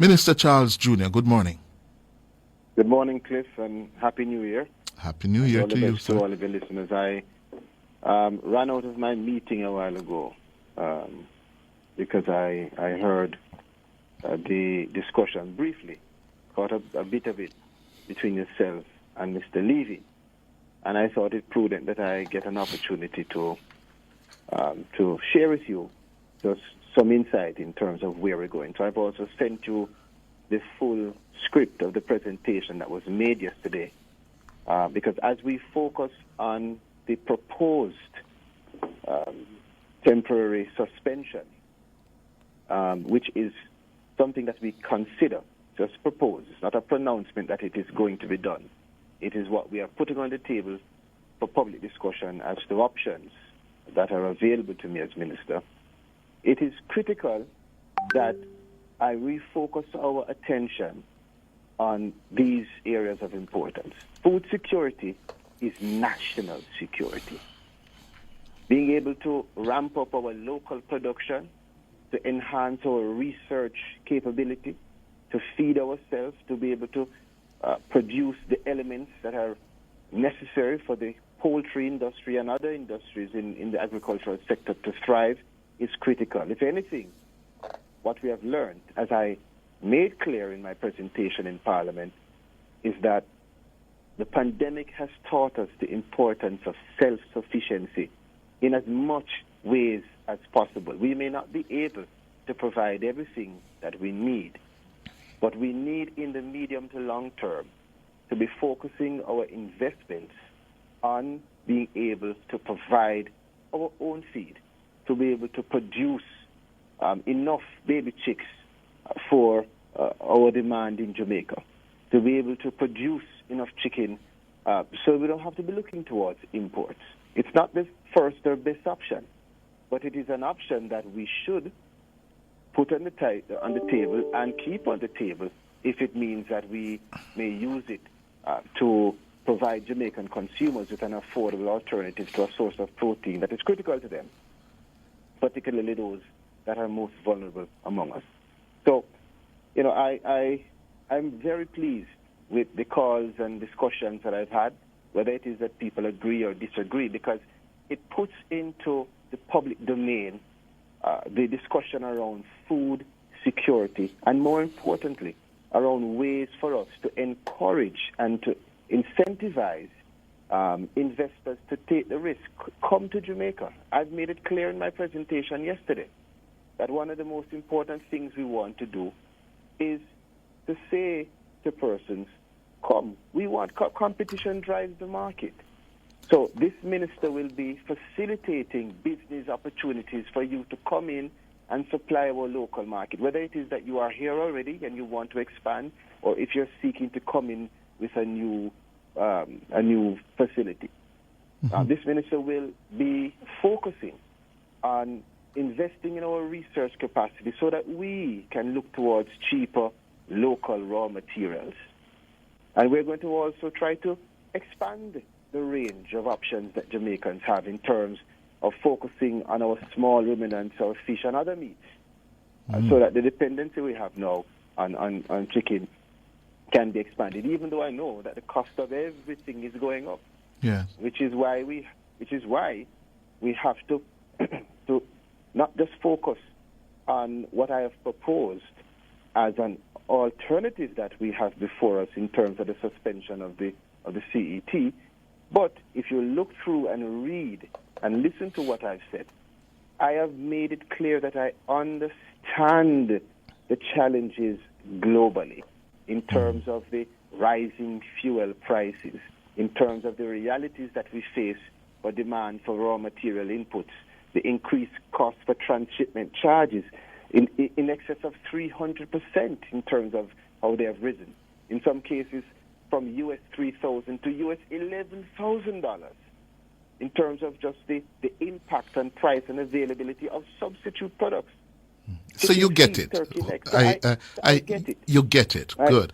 Minister Charles Jr., good morning. Good morning, Cliff, and Happy New Year. Happy New Year to you, sir. To all of your listeners. I ran out of my meeting a while ago because I heard the discussion briefly, caught a bit of it between yourself and Mr. Levy, and I thought it prudent that I get an opportunity to share with you just some insight in terms of where we're going. So I've also sent you the full script of the presentation that was made yesterday, because as we focus on the proposed temporary suspension, which is something that we consider, just propose. It's not a pronouncement that it is going to be done. It is what we are putting on the table for public discussion as to options that are available to me as minister. It is critical that I refocus our attention on these areas of importance. Food security is national security. Being able to ramp up our local production, to enhance our research capability, to feed ourselves, to be able to produce the elements that are necessary for the poultry industry and other industries in the agricultural sector to thrive is critical. If anything, what we have learned, as I made clear in my presentation in Parliament, is that the pandemic has taught us the importance of self-sufficiency in as much ways as possible. We may not be able to provide everything that we need, but we need in the medium to long term to be focusing our investments on being able to provide our own feed, to be able to produce enough baby chicks for our demand in Jamaica, to be able to produce enough chicken so we don't have to be looking towards imports. It's not the first or best option, but it is an option that we should put on the table and keep on the table if it means that we may use it to provide Jamaican consumers with an affordable alternative to a source of protein that is critical to them, particularly those that are most vulnerable among us. So, I'm very pleased with the calls and discussions that I've had, whether it is that people agree or disagree, because it puts into the public domain the discussion around food security and, more importantly, around ways for us to encourage and to incentivize investors to take the risk, come to Jamaica. I've made it clear in my presentation yesterday that one of the most important things we want to do is to say to persons, come, we want competition drives the market. So this minister will be facilitating business opportunities for you to come in and supply our local market, whether it is that you are here already and you want to expand, or if you're seeking to come in with a new facility. Mm-hmm. This minister will be focusing on investing in our research capacity so that we can look towards cheaper local raw materials. And we're going to also try to expand the range of options that Jamaicans have in terms of focusing on our small ruminants, our fish and other meats, so that the dependency we have now on chicken can be expanded, even though I know that the cost of everything is going up. Yes. Which is why we have to to not just focus on what I have proposed as an alternative that we have before us in terms of the suspension of the CET, but if you look through and read and listen to what I've said, I have made it clear that I understand the challenges globally in terms of the rising fuel prices, in terms of the realities that we face for demand for raw material inputs, the increased cost for transshipment charges in excess of 300% in terms of how they have risen. In some cases, from US $3,000 to US $11,000 in terms of just the impact on price and availability of substitute products. So you get it. I get it. You get it. Good.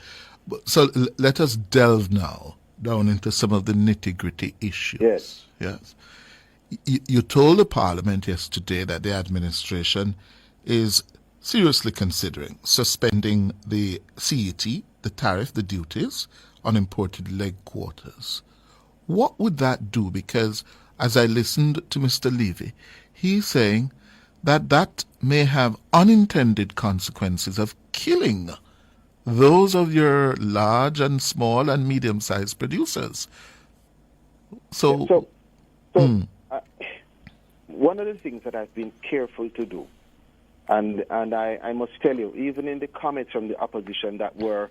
So let us delve now down into some of the nitty-gritty issues. Yes. Yes. You told the Parliament yesterday that the administration is seriously considering suspending the CET, the tariff, the duties on imported leg quarters. What would that do? Because as I listened to Mr. Levy, he's saying that that may have unintended consequences of killing those of your large and small and medium-sized producers. So, one of the things that I've been careful to do, and I must tell you, even in the comments from the opposition that were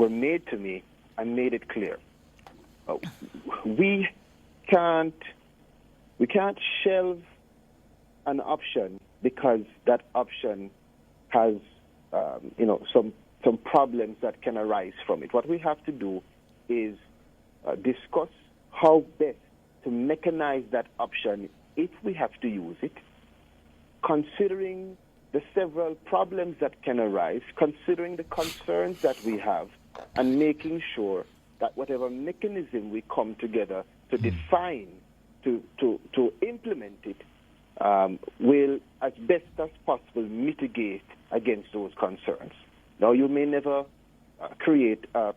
made to me, I made it clear. We can't shelve an option because that option has some problems that can arise from it. What we have to do is discuss how best to mechanize that option if we have to use it, considering the several problems that can arise, considering the concerns that we have, and making sure that whatever mechanism we come together to define, to implement it, will, as best as possible, mitigate against those concerns. Now, you may never create a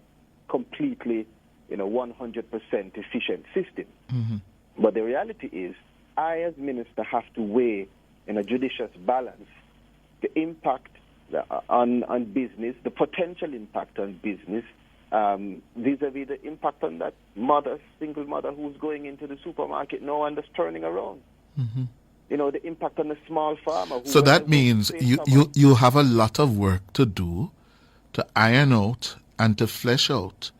completely, 100% efficient system. Mm-hmm. But the reality is, I, as minister, have to weigh in a judicious balance the impact on business, the potential impact on business, vis-a-vis the impact on that single mother who's going into the supermarket now and just turning around. Mm-hmm. The impact on the small farmer. So that means you have a lot of work to do to iron out and to flesh out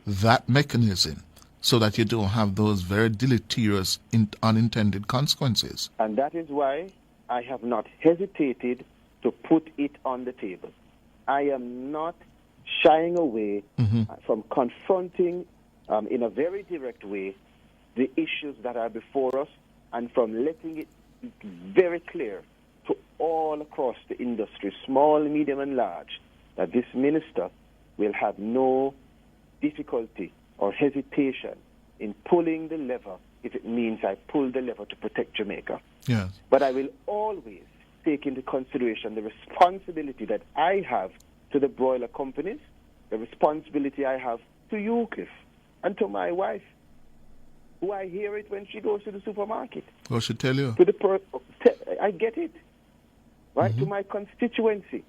that mechanism so that you don't have those very deleterious unintended consequences. And that is why I have not hesitated to put it on the table. I am not shying away from confronting in a very direct way the issues that are before us, and from letting it be very clear to all across the industry, small, medium, and large, that this minister will have no difficulty or hesitation in pulling the lever if it means I pull the lever to protect Jamaica. Yes. But I will always take into consideration the responsibility that I have to the broiler companies, the responsibility I have to you, Cliff, and to my wife, who I hear it when she goes to the supermarket. What should tell you? I get it, right? Mm-hmm. To my constituency,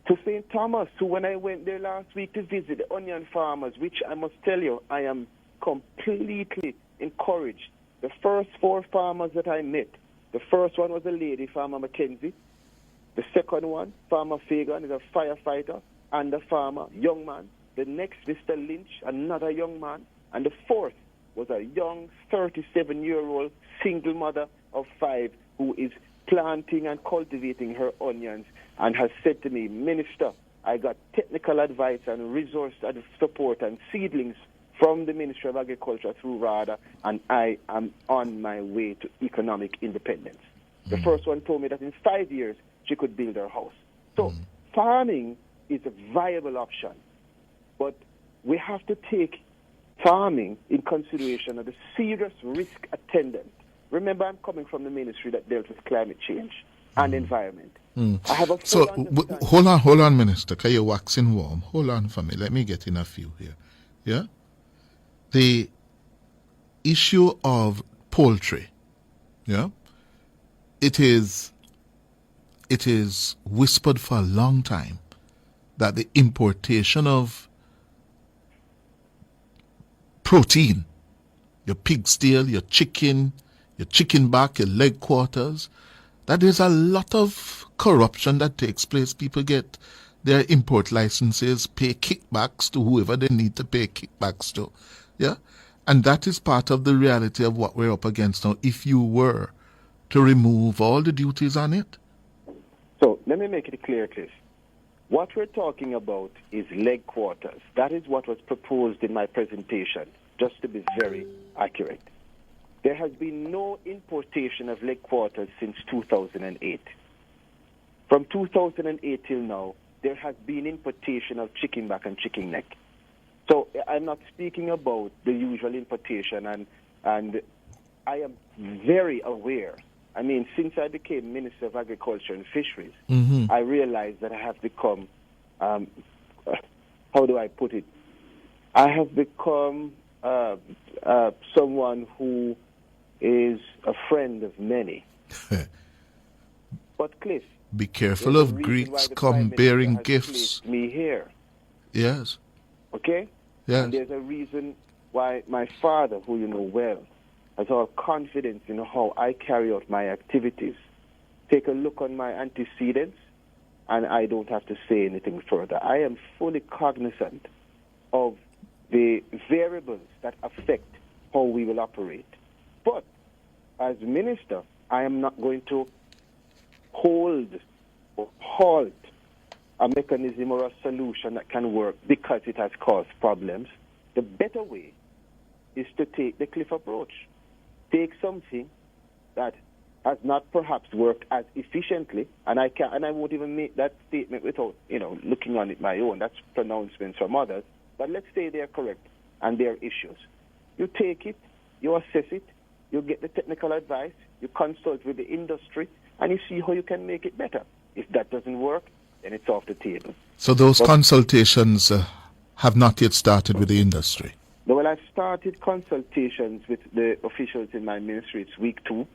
to St. Thomas, who when I went there last week to visit the onion farmers, which I must tell you, I am completely encouraged. The first 4 farmers that I met, the first one was a lady, Farmer Mackenzie. The second one, Farmer Fagan, is a firefighter and a farmer, young man. The next, Mr. Lynch, another young man. And the fourth was a young 37-year-old single mother of 5 who is planting and cultivating her onions and has said to me, Minister, I got technical advice and resource support and seedlings from the Ministry of Agriculture through RADA, and I am on my way to economic independence. The first one told me that in 5 years she could build her house. So farming is a viable option, but we have to take farming in consideration of the serious risk attendant. Remember, I'm coming from the ministry that dealt with climate change and environment. I have a full understanding. Hold on, Minister, because you're waxing warm. Hold on for me. Let me get in a few here. Yeah? The issue of poultry, yeah, it is whispered for a long time that the importation of protein, your pig steer, your chicken back, your leg quarters, that there's a lot of corruption that takes place. People get their import licenses, pay kickbacks to whoever they need to pay kickbacks to. Yeah? And that is part of the reality of what we're up against now, if you were to remove all the duties on it. So let me make it clear, Cliff. What we're talking about is leg quarters. That is what was proposed in my presentation, just to be very accurate. There has been no importation of leg quarters since 2008. From 2008 till now, there has been importation of chicken back and chicken neck. So I'm not speaking about the usual importation, and I am very aware I mean, since I became Minister of Agriculture and Fisheries, Mm-hmm. I realized that I have become, how do I put it? I have become someone who is a friend of many. But Cliff, Be careful there's a of reason why Greeks the come Prime Minister bearing has gifts. placed me here. Yes, Okay? yes. And there's a reason why my father, who you know well, has all confidence in how I carry out my activities. Take a look on my antecedents, and I don't have to say anything further. I am fully cognizant of the variables that affect how we will operate. But as minister, I am not going to hold or halt a mechanism or a solution that can work because it has caused problems. The better way is to take the Cliff approach. Take something that has not perhaps worked as efficiently, and I won't even make that statement without, looking on it my own. That's pronouncements from others. But let's say they're correct and they're issues. You take it, you assess it, you get the technical advice, you consult with the industry, and you see how you can make it better. If that doesn't work, then it's off the table. So those consultations have not yet started with the industry. Well, I've started consultations with the officials in my ministry. It's week 2.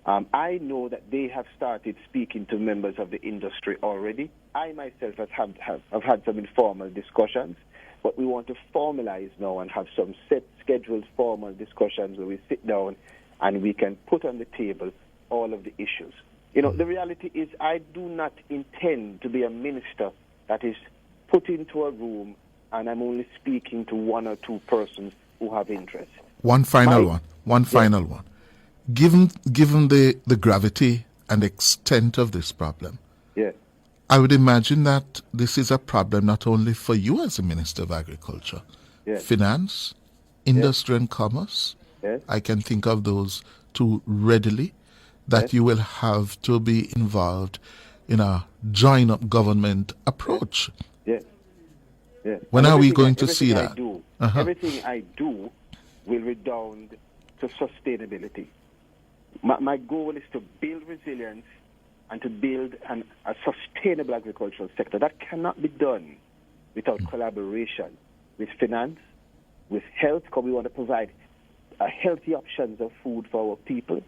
I know that they have started speaking to members of the industry already. I myself have had some informal discussions, but we want to formalize now and have some set scheduled formal discussions where we sit down and we can put on the table all of the issues. The reality is I do not intend to be a minister that is put into a room and I'm only speaking to 1 or 2 persons who have interest. One final one. Given the gravity and extent of this problem, Yes. I would imagine that this is a problem not only for you as a Minister of Agriculture, Yes. Finance, Industry and Commerce. Yes. I can think of those 2 readily, that Yes. you will have to be involved in a join-up government approach. Yes. Yes. When And are we everything going to see that? Everything I do will redound to sustainability. My goal is to build resilience and to build a sustainable agricultural sector. That cannot be done without collaboration with finance, with health, because we want to provide healthy options of food for our people.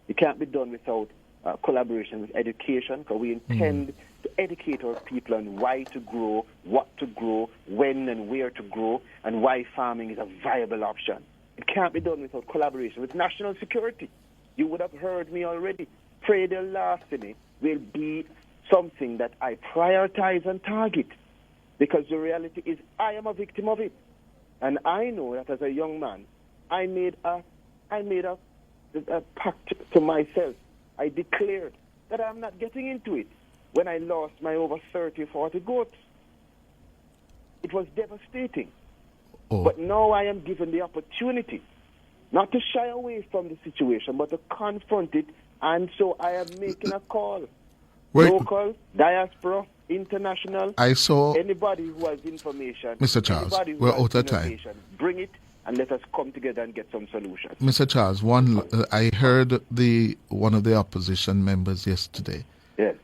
It can't be done without collaboration with education, because we intend to educate our people on why to grow, what to grow, when and where to grow, and why farming is a viable option. It can't be done without collaboration with national security. You would have heard me already. Trade larceny will be something that I prioritize and target, because the reality is I am a victim of it. And I know that as a young man, I made a pact to myself. I declared that I'm not getting into it when I lost my over 30, 40 goats. It was devastating. Oh. But now I am given the opportunity not to shy away from the situation, but to confront it. And so I am making a call. Local, diaspora, international. I saw anybody who has information. Mr. Charles, anybody who we're has out of time. innovation, bring it and let us come together and get some solutions. Mr. Charles, I heard one of the opposition members yesterday Yes.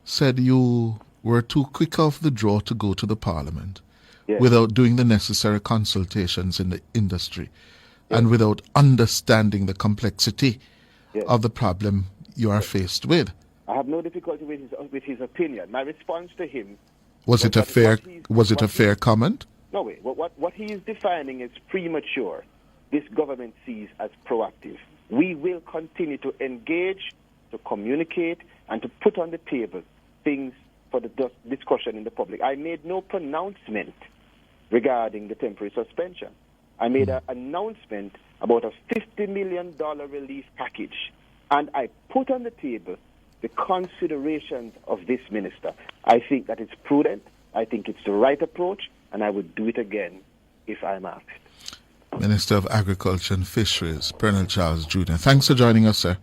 said you were too quick off the draw to go to the Parliament Yes. without doing the necessary consultations in the industry and without understanding the complexity of the problem you are faced with. I have no difficulty with his opinion. My response to him Was it a fair comment? No way. What he is defining as premature, this government sees as proactive. We will continue to engage, to communicate, and to put on the table things for the discussion in the public. I made no pronouncement regarding the temporary suspension. I made an announcement about a $50 million relief package, and I put on the table the considerations of this minister. I think that it's prudent. I think it's the right approach, and I would do it again if I'm asked. Minister of Agriculture and Fisheries, Colonel Charles Jr. Thanks for joining us, sir.